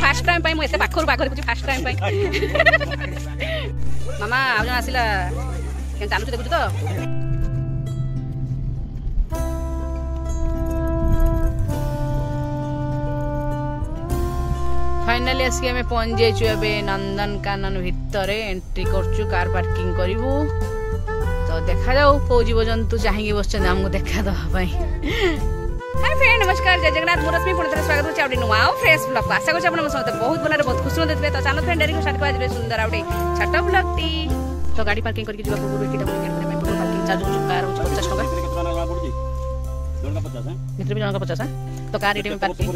Fast time पाई मुझे पाखर बाघ देखुची fast time पाई मामा आ जन आसिला के चालू देखुची तो फाइनली आसिक आम पहुंच जाइचु एबे नंदनकानन भितर एंट्री करचु कार पार्किंग करिवु तो देखा जाऊ को जीव जंतु चाहिए बसछन हमको देखा दवा हाय फ्रेंड नमस्कार जय जगन्नाथ मुरश्मी पुणी थे स्वागत होची आउडी नुआ फ्रेश ब्लॉग आशा करछ आपण समस्त बहुत भलरे बहुत खुशी देथिबे तो चलो फ्रेंड डेरी को स्टार्ट कर सुंदर आउडी छाट ब्लॉग टी तो गाड़ी पार्किंग करके जीवा पूर्व की टिकट में पार्किंग चार्ज हो कार 50 टका मित्र भी जनका 50 तो कार एटी में पार्किंग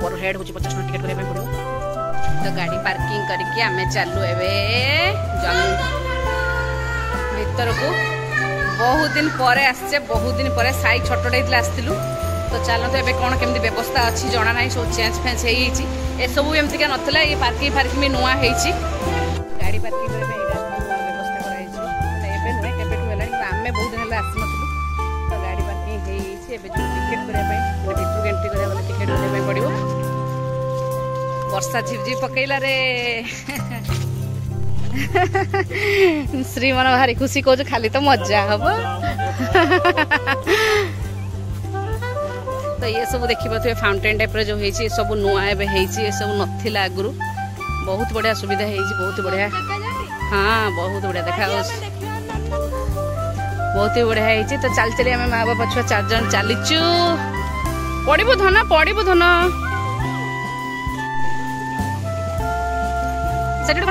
पर हेड होची 50 टका टिकट करे पड़ो तो गाड़ी पार्किंग करके आमे चालू एबे जानु भीतर को बहुत दिन परे आछे बहुत दिन परे साई छोटो डेइतला आस्तिलु तो चलो तो एबे कोन केमदी व्यवस्था अछि जणा नाही सो चेंज फेंस हेई छि ए सब एमती का नथला ये पार्किंग फार्किंग में नुआ हेई छि गाड़ी पार्किंग करे एटा व्यवस्था कराई छि एबे नुए केबे होला आमे बहुत दिन हला आसी नथलु तो गाड़ी पार्किंग हेई छि एबे जो टिकट करे पई भितर एंट्री करे वाला टिकट करे पई पड़िबो वर्षा झिपझिप पकईला रे श्रीमान भारी खुशी कह खाली तो मजा हम तो ये सब देखिए फाउंटेन टाइप जो है सब नुआ ए सब नथिला आगु बहुत बढ़िया सुविधा है बहुत बढ़िया हाँ बहुत बढ़िया देखा बहुत ही बढ़िया है तो चल चली आम माँ बापा छुआ 4 जन चलीचु पड़ू धन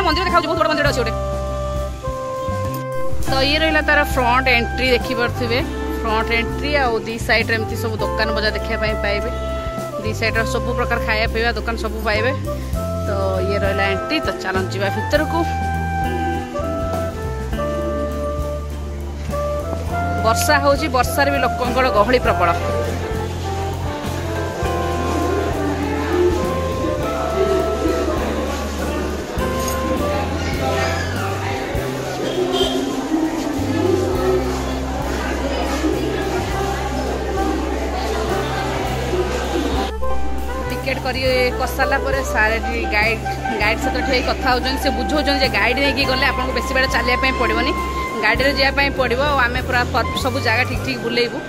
मंदिर देखा बहुत बड़ा मंदिर अच्छे गोटे तो ये रहा तार फ्रंट एंट्री देखी पारे फ्रंट एंट्री आ दी साइड एमती सब दुकान बजार देखा पाइबे दी साइड सब प्रकार खाया पीवा दुकान सब पाइबे तो ये रहा एंट्री तो चलन जीवा भीतर को वर्षा होची वर्षार भी लोकंकर गहली प्रबल टिकेट करसाला सारे गाइड सहित ठीक कथा से बुझाऊँ गाइड नहीं गले आपको बेसी बाड़ चलिया पड़ोनी गाड़ी में जावाई पड़ो आम पूरा सब जगह ठीक ठीक बुलेबू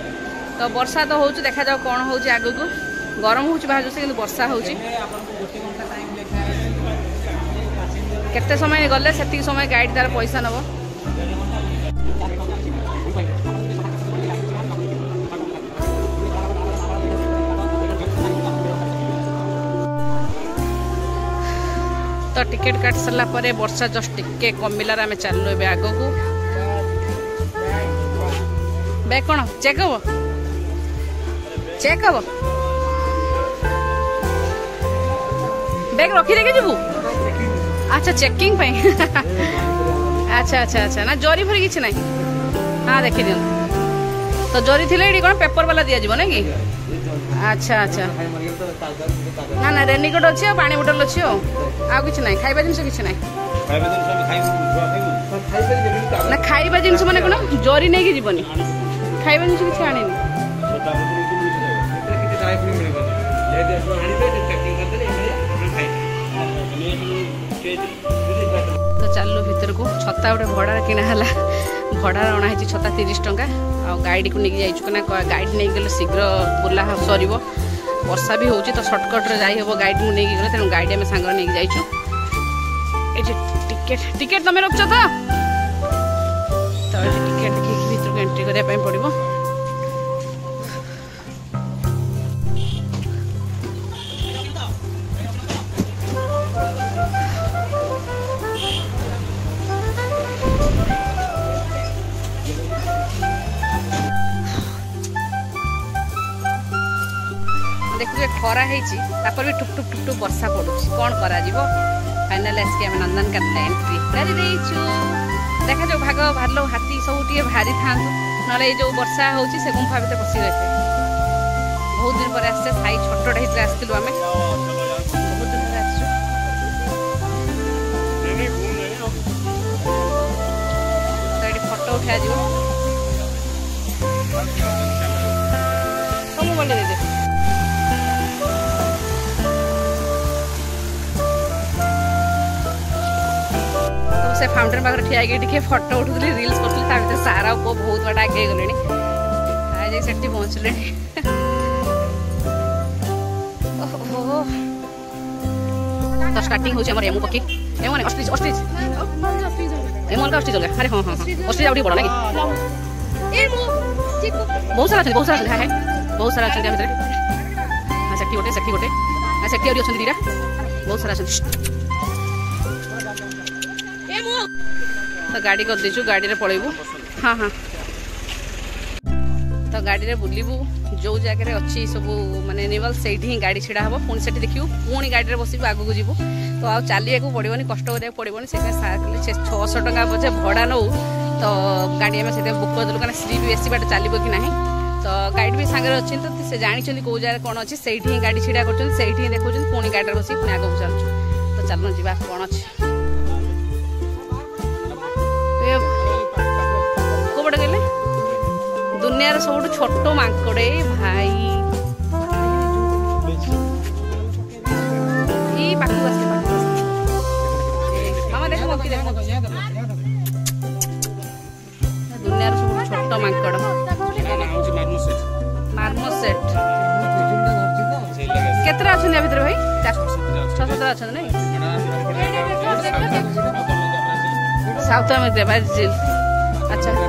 तो वर्षा तो हो देखा जाओ कौन हो आगू को गरम हो बाहर जोर कि वर्षा हो केते समय गले से समय गाइड तार पैसा नब तो टिकेट काट सारा वर्षा जस्ट टिके कमिलार आम चलू ए आग को बैग कौन चेक हम बैग रखी देखे जीवु अच्छा चेकिंग अच्छा अच्छा अच्छा ना जरी फरी किसी ना हाँ देखी दिखाँ तो जरी थी कौन पेपर वाला दि जाव ना कि अच्छा अच्छा ना ना रेनिकोट अच्छी पानी बोतल अच्छी आउ कि ना खाइबा जिनस कि ना ना खाइबा जिनस माने कौन जरी नहीं जीवनी खाइबा जिनस किसी आनी तो चलो भीतर को छता गोटे भड़ा किना भड़ा अणाई छता 30 टंका आ गाइड को नहीं जाइना गाइड नहीं गले शीघ्र बुला सर वर्षा भी होची तो सर्टकट जाई हम गाइड को नहीं गले तेणु गाइड आम सांग नहीं जाइचु टिकेट टिकेट तुम रखछ तो टिकेट देखिए भीतर को एंट्री करने पड़ो देखिए खरा है भी ठुक ठुक ठुक ठुक वर्षा पड़ू कौन करा फाइनाल आसिक आम नंदनकानन एंट्री कर देखा जो भाग भालू हाथी सब टे भारी था ना जो वर्षा हो गुंफा भर पशि गए बहुत दिन पर आसे साई छोटा आसलु आम बहुत दिन पर आसो फटो उठा से फाउंटेन पाखे ठिया टे फटो उठुली रिल्स करुँगी सारा पो बहुत बाट आगे गले आज से पहुँचले तो स्टार्टिंग होची हमर एमु पकी एमु ने ऑस्ट्रिच एमु का ऑस्ट्रिच अरे हां हां ऑस्ट्रिच आउडी बड़ लागी एमु बहुत सारा है बहुत सारा अच्छा भीतर हां सेठी गोटे हां सेठी और अछन दीरा बहुत सारा अछन एमु तो गाड़ी कर देछु गाड़ी रे पळेबू हां हां तो गाड़ी रे बुलिबू जो जगह अच्छी सब माने एनिमल से गाड़ी छिड़ा हम पुणी से देखू पुणी गाड़ी में बस आगू जीवु तो आ चलिया पड़ोनी कष्ट करा पड़ोनी से 600 टका बजे भड़ा नौ तो गाड़ी आम से बुक करदेलु कहीं सी भी बेसी बाट चलो कि ना तो गाइड भी सागर अच्छी तो से जानते कौ जगह कौन अच्छी से गाड़ी छिड़ा कर देखो पुणी गाड़ी बस पुणी आगे चलु तो चलो जा कौन अच्छे कौटे कहले दुनिया सब छोट मांकड़े भाई मामा देख दुनिया सब छोट मांकड़ मार्मोसेट केतरा अच्छा भीतर भाई 6-7 अच्छा नहीं साउथ अमेरिका भाई अच्छा अच्छा अच्छा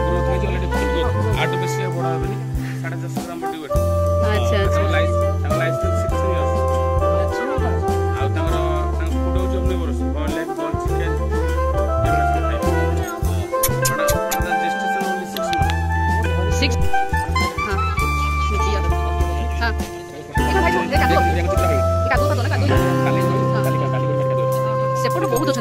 सेपट बहुत अच्छा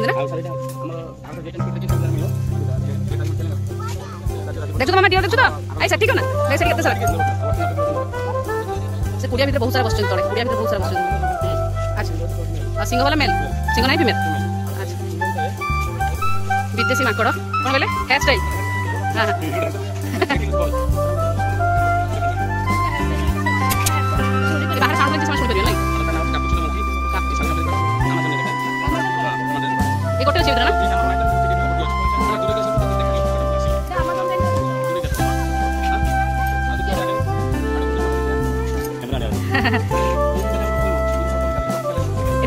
देखो मामा डियर देखो तो आई सेठी को ना ले सेठी केते सारा से कुडिया भीतर बहुत सारा बसचन तळे कुडिया भीतर बहुत सारा बसचन अच्छा आ सिंह वाला मेल सिंह नाही फीमेल अच्छा विदेशी माकड़ कोन बोले हेयर स्टाइल हां हां बाहर साउंड में समझ करियो नहीं ये गोटे अछि ना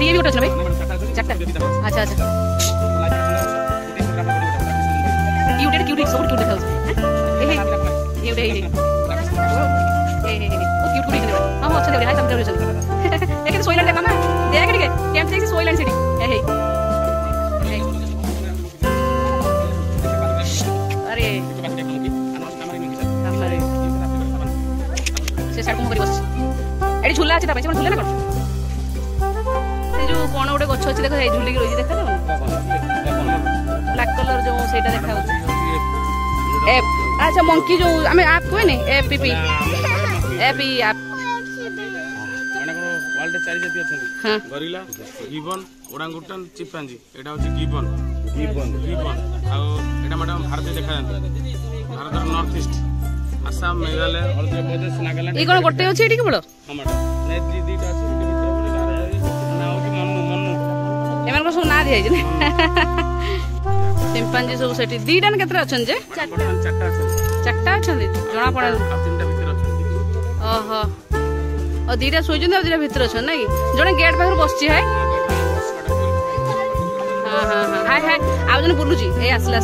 ये भी उठा भाई चारटा अच्छा अच्छा क्यूट क्यूट सब क्यूट दिखाओ ए ये उठे ए ओ क्यूट क्यूट हां अच्छा दे हाय समझ रहे एक सोइलैंड देखा ना देख के कैंप से सोइलैंड सिटी ए अरे से साइड को करी बस एडी झूला अछि ता पे झूला ना कोन जो कौन गोटे गछ अच्छी देख झुलिक रही देखा ब्लैक कलर जो सेटा देखा अच्छा मंकी जो आम आप कहे नहीं एपीपी एपी आप वर्ल्ड चारि जाति अछंती गरिला गिबन ओरांगुटान चिंपांजी एटा होची गिबन आ एटा मैडम भारत देखा जाते भारत नॉर्थ ईस्ट आसाम मेघालय अरुणाचल प्रदेश नागालैंड ई कोन गोटे अछि एठी केवल हां मैडम नै दीटा अछि एमन को सब ना दिया जे चिंपांजी सब सेठी दीटा न केतरा अछन जे चारटा अछन जणा पड़ा तीनटा भीतर अछन ओहो ओ दीटा सोइजन आ दीटा भीतर अछन नै जणे गेट पाखर बसची है हां हां हां हाय हाय आ जने बुलुची ए आसले आ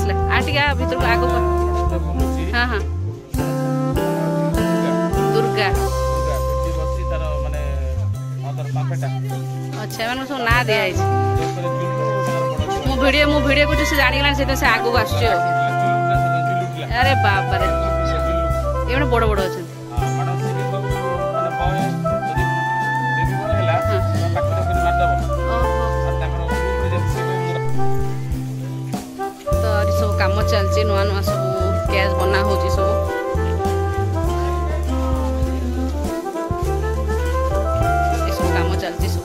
टिका भीतर को आगो हां हां दुर्गा बसची तार माने मदर पापेटा अच्छा एमन सब ना दिया है मो वीडियो को से जानि गला से आगो आछो अरे बाप रे एमन बड़ बड़ अछि तो सब काम चलछि नुआ नुआ सब गैस बना होछि सब काम चलछि सब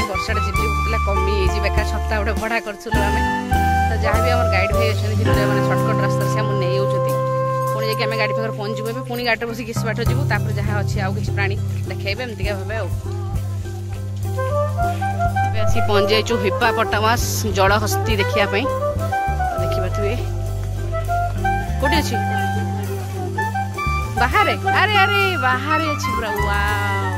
वर्षाटा झिपी उठला कमी बेकार छत्ता गोटे भड़ा करछुल आमे तो जहाँ भी आम गाइड भाई अच्छे मैंने सर्टकट रास्ता से आम नहीं जाती पुणी जाकि आम गाड़ी पाखे पहुँचू पुणी गाड़ी बस किसी बाट जीव प्राणी देखा एमती भाव सी पहुंच जाइचु हिप्पोपोटामस जलहस्ती देखिया पई देखि पाथुए कोठी अछि बाहर अरे अरे बाहर अछि पूरा वाओ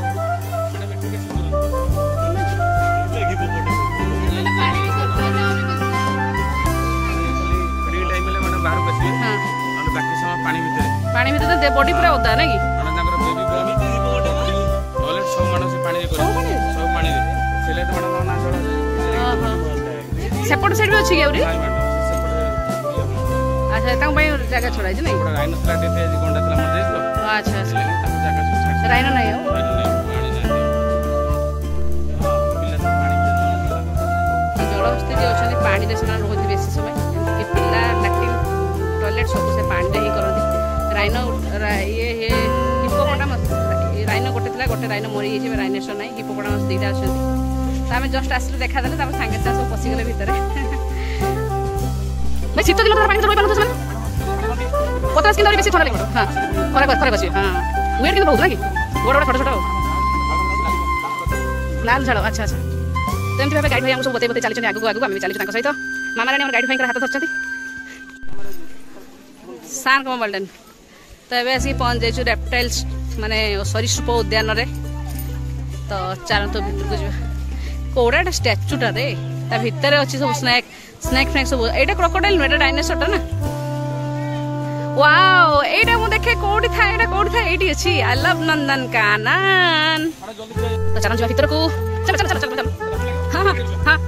पानी भीतर दे बॉडी पूरा होता है ना सेपट साइड भी अच्छी गया अच्छा तंग भाई जगह छोड़ा है नहीं अच्छा अच्छा राइनो नहीं हो जलहस्ती जो अच्छा पानी दे से रोज बेसी समय कि पिला लैट्रिन टॉयलेट सब से पानी दे ही करती राइनो ये हिप्पोपोटामस राइनो गोटे राइनो मरी जाइए राइनेशन नहीं हिप्पोपोटामस दुईटा अच्छा तो आम जस्ट आसलु देखा देले सागे सागे सब पशिगले भितर भाई शीत दिन पानी रही पार पचास किलो बेसी थोड़ा लगे हाँ थोड़े बस हाँ वेट कि बहुत ना कि बड़ बड़ छोट छोट लाल झाड़ अच्छा अच्छा तो एमती भाव गाइड भाई सब बते चली आगू आगू आम चलू सहित मामा रानी गाइड भाई हाथ धरती सान कम बल्डन तो ये आसिक पहुँच जाइए रेप्टाइल्स माने सरीसृप उद्यान रे तो चलते भितर को जा कौड़ा स्टाच्यूटा रे ता भितर अच्छी सब स्नैक फ्नैक सब एटा क्रोकोडाइल नो एटा डायनासोर ना वाओ एटा मु देखे कोठी था एटी अछि आई लव नंदनकानन तो चलन जा भितर को चल हां हां हां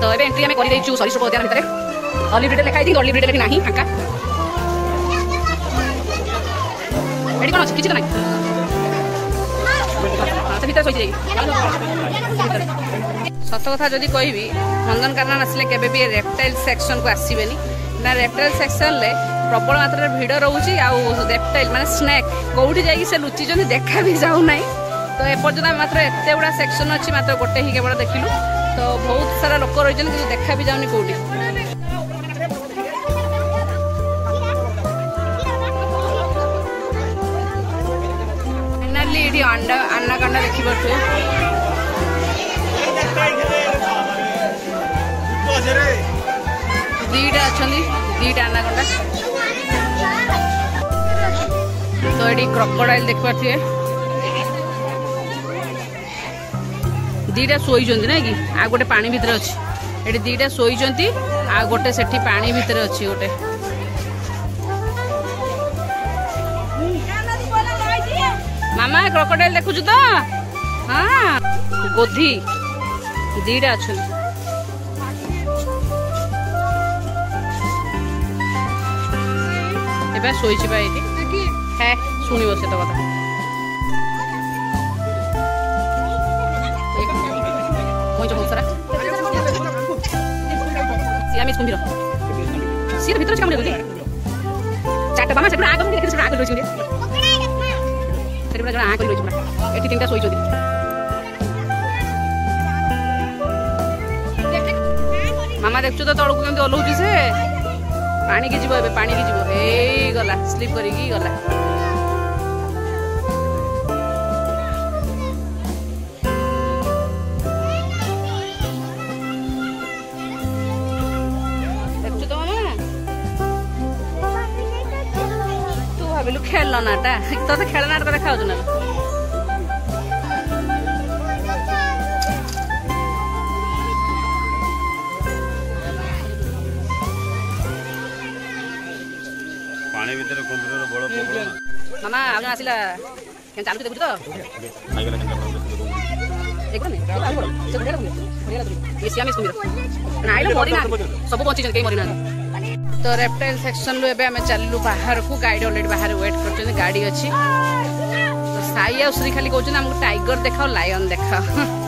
तो एबे एंट्री हमें करि दैछु सरीसृप उद्यान भितर ऑलिव रिटेल लिखाई थी ऑलिव रिटेल नहीं फांका एडी कोन अछि किछि त नाही से भीतर सोई सत कथा जदि कहबी नंदनकानन आसले केबे भी रेप्टाइल सेक्शन को आसीबेनी ना रेप्टाइल सेक्शन ले प्रबल मात्रा भीड़ रोची आ रेप्टाइल माने स्नैक कोठी जाई से लुचि जने देखा भी जाऊ नाही तो एपर्यंत मात्र एते बड़ा सेक्शन अछि मात्र गोटे ही केवल देखिलु तो बहुत सारा लोक रहिजन कि देखा भी जाउनी कोठी फाइनली आनाकोंडा देखि पड़थु दीटा अछंदी दीटा आनाकोंडा तो एडी क्रोकोडाइल देख पाथिए दीटा सोई जंदी ना कि आ गोटे पानी भीतर अछि एडी दीटा सोई जंती आ गोटे सेठी पानी भीतर अछि गोटे मामा क्रोकोडाइल देखुछु तो हाँ गोधी दीटा अच्छे शोची है शुणी से तो कथा बहुत सारा सियामीज कुंभीर सी भीतर काम चार्ट मामा से आग आग रही आग रही एटी तीन शोच मामा देखु तो तलू केमती ओल्लाऊँ से पानी की जीव पानी की जीव ए गला स्लीप करिकी गला देखु तो मामा तू भाविलु खेलनाटा तो खेलनाट देखा ना मामा आज आसला के चालू देखु तो सब बची कहीं मरी ना तो रेप्टाइल सेक्शन रू एबे चलू बाहर को गाड़ी ऑलरेडी बाहर वेट कर गाड़ी अच्छी तो साई आ श्री खाली कहते हमको टाइगर देखाओ लायन देखाओ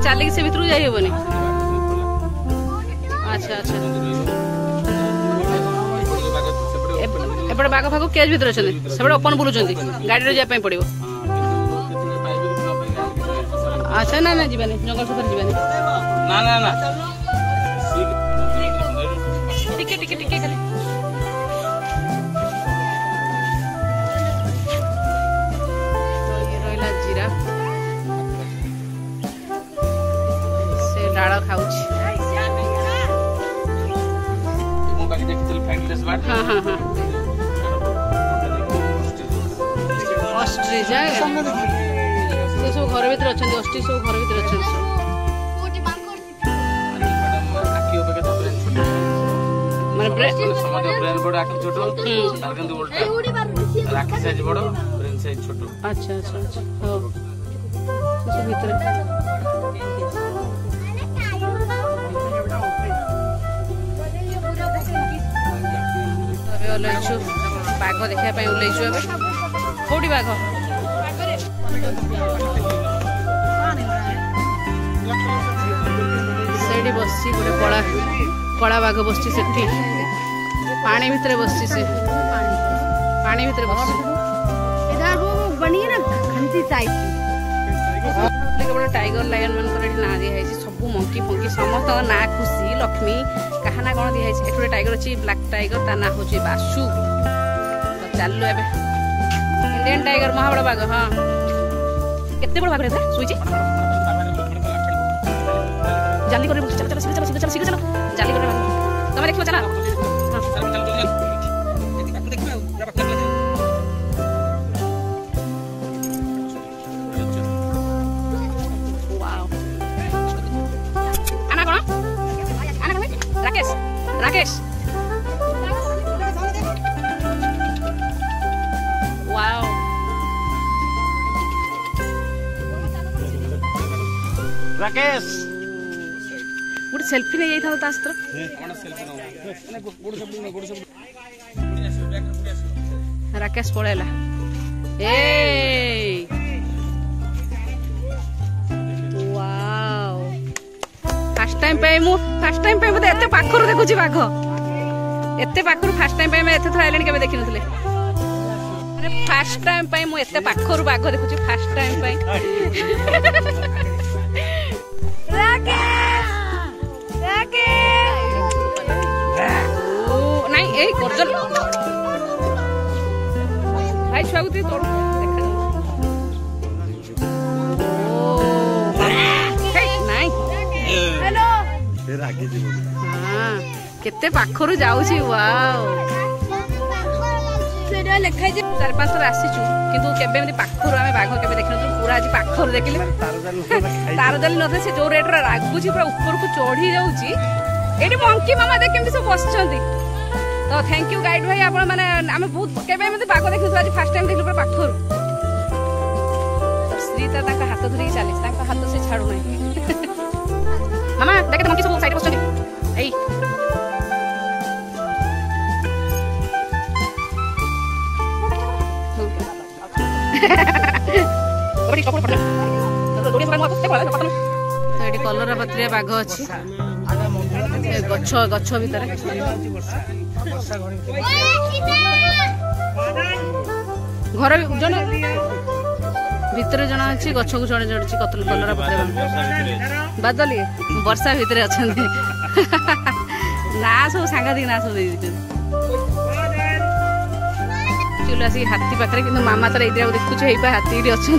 चलिए से भीतर जाई हेबनी अच्छा अच्छा एपटे बाघ फाग केज भीतर अच्छे से ओपन बुलूँ गाड़ी रे जाय पड़ो अच्छा ना ना जीवानी जंगल सफारी जीवानी ना ना ना टिके टिके टिके खाली ये रहिला जीरा से डाळ खाउची मो बाकी देखितल फैंटलेस बार हां हां हां ऑस्ट्रिच है से सब घर भीतर अच्छा ऑस्ट्रिच सब घर भीतर अच्छा माने ब्रेन समाज ब्रेन बड़ आखि छोट तार কিন্তু उल्टा आखि साइज बड़ ब्रेन साइज छोट अच्छा अच्छा अच्छा हो से भीतर अबे ओलेछु बाघ देखिया पई ओलेछु अबे कोडी बाघ सेडी बससी गोटे कला कला बाघ बसची सेठी पानी भीतर बसची से पानी भीतर बसची इधर वो बनी है ना घंटी टाइप की केवल टाइगर लायन मन कर ना दिया है सब मंकी फंकी समस्त ना खुशी लक्ष्मी कहा ना कौन दिया है एक टाइगर अच्छी ब्लैक टाइगर ता ना होची बासु तो चलु एबे इंडियन टाइगर महाबड़ बाघ हां केते बड़ बाघ रहता सुईची जल्दी करे चल चल चल चल चल चल जल्दी करे तुम देखियो चला वाओ आना कोन राकेश राकेश वाओ राकेश गोटे सेल्फी नहीं जाई था तास्त्र कोन सेल्फी न गुड सब राकेश पळेला ए वाओ फर्स्ट टाइम पे मते एते पाखरु देखुची बाघ एते पाखरु फर्स्ट टाइम पे मैं एते थरा आइलनी केबे देखि नथले अरे फर्स्ट टाइम पे मु एते पाखरु बाघ देखुची फर्स्ट टाइम पे नहीं ए करजल भाई छुआ गुती तोड़ देखा ओ नहीं हेलो फिर आगे जी हां केते पाखरु जाउची वाओ सेडा लेखाई जे 4-5 थर आसीचु किंतु केबे एमनी पाखरु आमे बाघ केबे देखिनतु पूरा आज पाखरु देखिले तार दल नथे से जो रेट रा रागुची पूरा ऊपर को चढ़ी जाउची एडी मंकी मामा देख केमती सब बसचंती तो थैंक यू गाइड भाई आपण माने आमे बहुत केबे एमती बाघ देखिनतु आज फर्स्ट टाइम देखिलु पूरा पाखरु श्रीता ताका हाथ धरि चालिस ताका हाथ से छाडू नै मामा देखे मंकी सब साइड बसचंती एई कलरा पत्रिया बाघ अच्छी गछ गछ भितर घर जन भितर जन अच्छी गछ को चढ़ी चढ़ी कतल कलरा पत्रिया बादल वर्षा भितर अच्छा ना सब सांघातिक ना सब चुल आसिक हाथी पाखे कि मामा तर ये देखुच हाथी अच्छा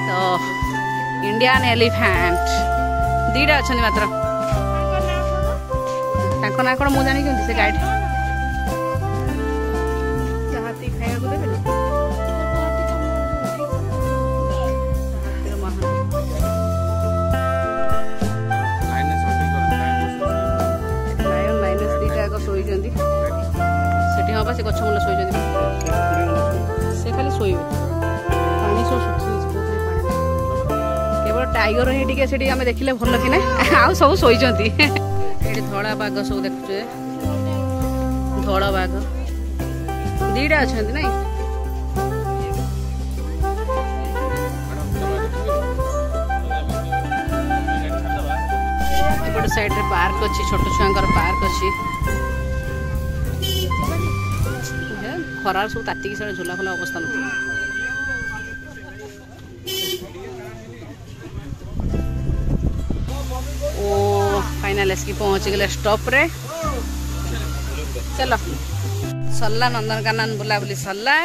तो इंडियन एलिफेंट दीटा अच्छा मात्र ना कौन मुझे जानी से गाइड हाथी खाया देवे लायन लाइनस दीटा शोई हाँ बा से गछ मूल शोई से खाली शोबे पानी सब शुखी केवल टाइगर ही टिके से आम देखिले भल कि ना आउ सब शोई ये धला बाघ सब देखुचे धला बाघ दीटा अच्छा ना एपट साइड रे पार्क अच्छी छोट छुआंकर पार्क अच्छी खरार सब तातिक झोला खोला अवस्था न फाइनाल आसिक पहुँची गले स्टॉप रे चलो सरला नंदनकानन बुलाबुली सरला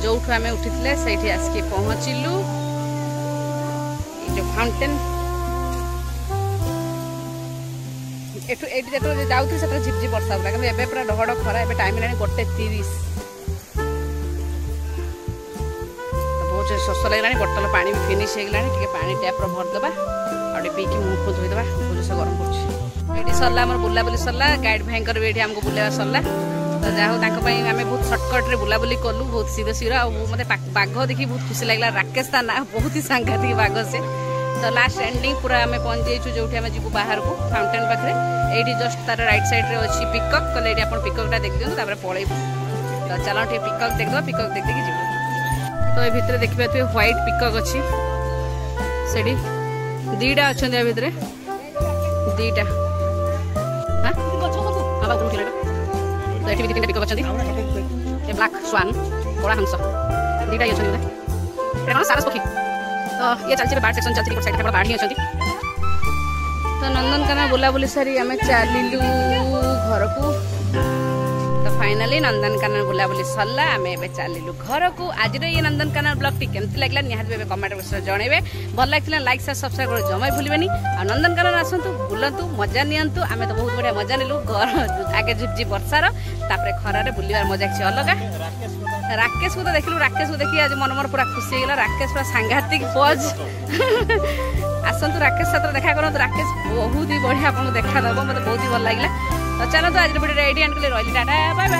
जो आम उठी से आसिक पहुँचलु जो फाउंटेन एठू एठी जेतो जाउथि सेटा झिपझिप वर्षा होला कि एबे पूरा ढहड़ खरा एबे टाइम लानी 1:30 तो बहुत शोष लगलानी बोतल पानी भी फिनिश हो गलानी टिके पानी टैप रो भर देबा आडे पी के मुंह धोई देबा पुलिस गरम करछि एठी सरला हमर बुलाबुली सरला गाइड भयंकर भी एठी हमको बुलेवा सरला तो जाहो तांको पई हमें बहुत शॉर्टकट रे बुलाबुली करलु बहुत सीधे सीधा आ मते बाघ देखि बहुत खुशी लागला राकेश ता ना बहुत ही सांघातिक बाघ से तो लास्ट एंडिंग पूरा आम पहुँच जाइए जो आम जीव बाहर को फाउंटेन पाखे ये जस्ट तार राइट साइड रे अच्छी पिकअप कले ये पिकअपटा देख दिखाँ तापर पलैबू तो चलो टे पिकअप देखिए पिकअप देख देखिए जीव तो ये भितर देखिए व्हाइट पिकअप अच्छी से दीटा अच्छा भितर दीटा हाँ तो ये भी 3टा पिकअप अच्छा ब्लैक स्वान बड़ा हंस दीटा ही अच्छा सारस पक्षी तो ये चलती बार्ड सेक्शन चलती साइड बाढ़ ही अच्छा तो नंदनकानन बुलाबुली सारी आम चलू घर को तो फाइनाली नंदनकानन बुलाबुली सरला आम ए चलू घर को आज ये नंदनकानन ब्लॉग टी केमती लगला निहाती कमेंट बॉक्स में जनइबे भल लगे लाइक शेयर सब्सक्राइब कर जमा भूलबेनी आ नंदनकानन आसतु बुलतु मजा नियंतु आम तो बहुत बढ़िया मजा नेलु घर आगे झिपझिप वर्षार तापर खरारे बुलवार मजा किसी अलग राकेश को तो देखलु राकेश को देखी आज मन पूरा खुशी होगा राकेश पूरा सांघातिक पज आसतु राकेश साथ देखा करूँ राकेश बहुत ही बढ़िया आपको देखा दब मतलब बहुत ही भल लगे तो चलो तो आज वीडियो एडी एंड रही टाटा बाय बाय।